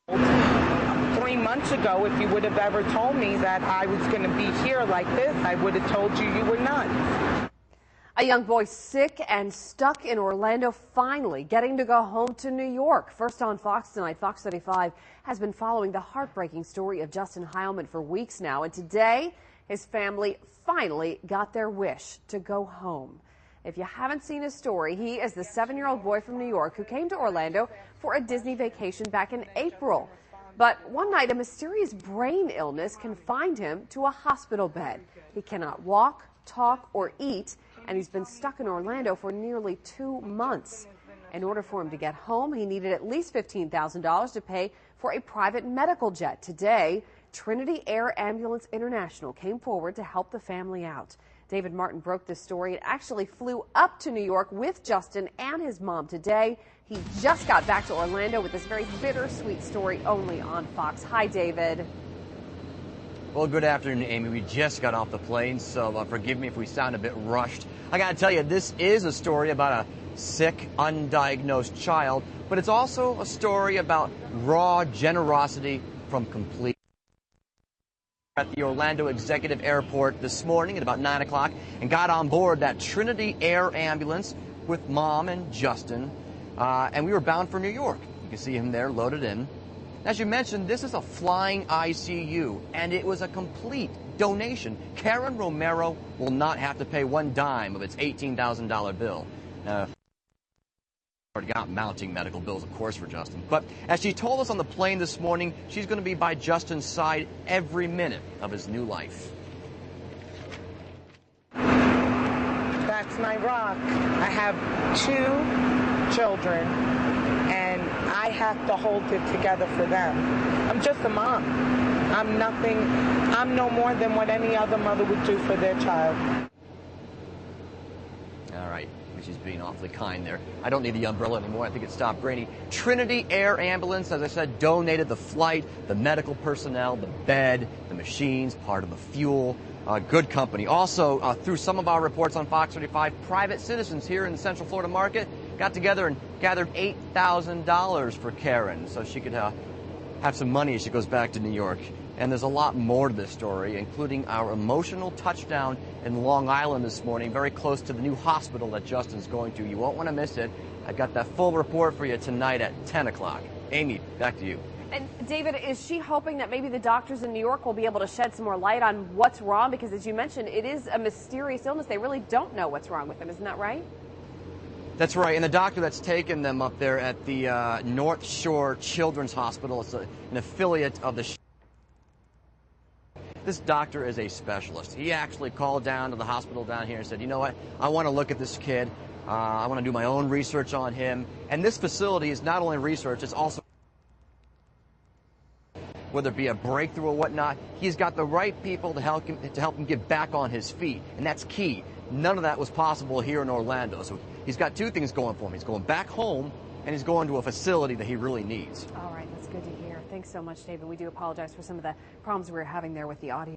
3 months ago, if you would have ever told me that I was going to be here like this, I would have told you you were nuts. A young boy sick and stuck in Orlando, finally getting to go home to New York. First on Fox tonight, Fox 35 has been following the heartbreaking story of Justin Heilman for weeks now. And today, his family finally got their wish to go home. If you haven't seen his story, he is the 7-year-old boy from New York who came to Orlando for a Disney vacation back in April. But one night, a mysterious brain illness confined him to a hospital bed. He cannot walk, talk, or eat, and he's been stuck in Orlando for nearly 2 months. In order for him to get home, he needed at least $15,000 to pay for a private medical jet. Today, Trinity Air Ambulance International came forward to help the family out. David Martin broke this story and actually flew up to New York with Justin and his mom today. He just got back to Orlando with this very bittersweet story only on Fox. Hi, David. Well, good afternoon, Amy. We just got off the plane, so forgive me if we sound a bit rushed. I gotta tell you, this is a story about a sick, undiagnosed child, but it's also a story about raw generosity from complete. At the Orlando Executive Airport this morning at about 9 o'clock and got on board that Trinity Air ambulance with Mom and Justin, and we were bound for New York. You can see him there loaded in. As you mentioned, this is a flying ICU, and it was a complete donation. Karen Romero will not have to pay one dime of its $18,000 bill. Already got mounting medical bills, of course, for Justin. But as she told us on the plane this morning, she's going to be by Justin's side every minute of his new life. That's my rock. I have 2 children, and I have to hold it together for them. I'm just a mom. I'm nothing. I'm no more than what any other mother would do for their child. All right. She's being awfully kind there. I don't need the umbrella anymore. I think it stopped raining. Trinity Air Ambulance, as I said, donated the flight, the medical personnel, the bed, the machines, part of the fuel. Good company. Also, through some of our reports on Fox 35, private citizens here in the Central Florida market got together and gathered $8,000 for Karen so she could have some money as she goes back to New York. And there's a lot more to this story, including our emotional touchdown in Long Island this morning, very close to the new hospital that Justin's going to. You won't want to miss it. I've got that full report for you tonight at 10 o'clock. Amy, back to you. And David, is she hoping that maybe the doctors in New York will be able to shed some more light on what's wrong? Because as you mentioned, it is a mysterious illness. They really don't know what's wrong with him. Isn't that right? That's right, and the doctor that's taken them up there at the North Shore Children's Hospital, it's an affiliate of the... This doctor is a specialist. He actually called down to the hospital down here and said, you know what, I want to look at this kid. I want to do my own research on him. And this facility is not only research, it's also, whether it be a breakthrough or whatnot, he's got the right people to help him get back on his feet. And that's key. None of that was possible here in Orlando. So he's got 2 things going for him. He's going back home, and he's going to a facility that he really needs. All right, that's good to hear. Thanks so much, David. We do apologize for some of the problems we were having there with the audio.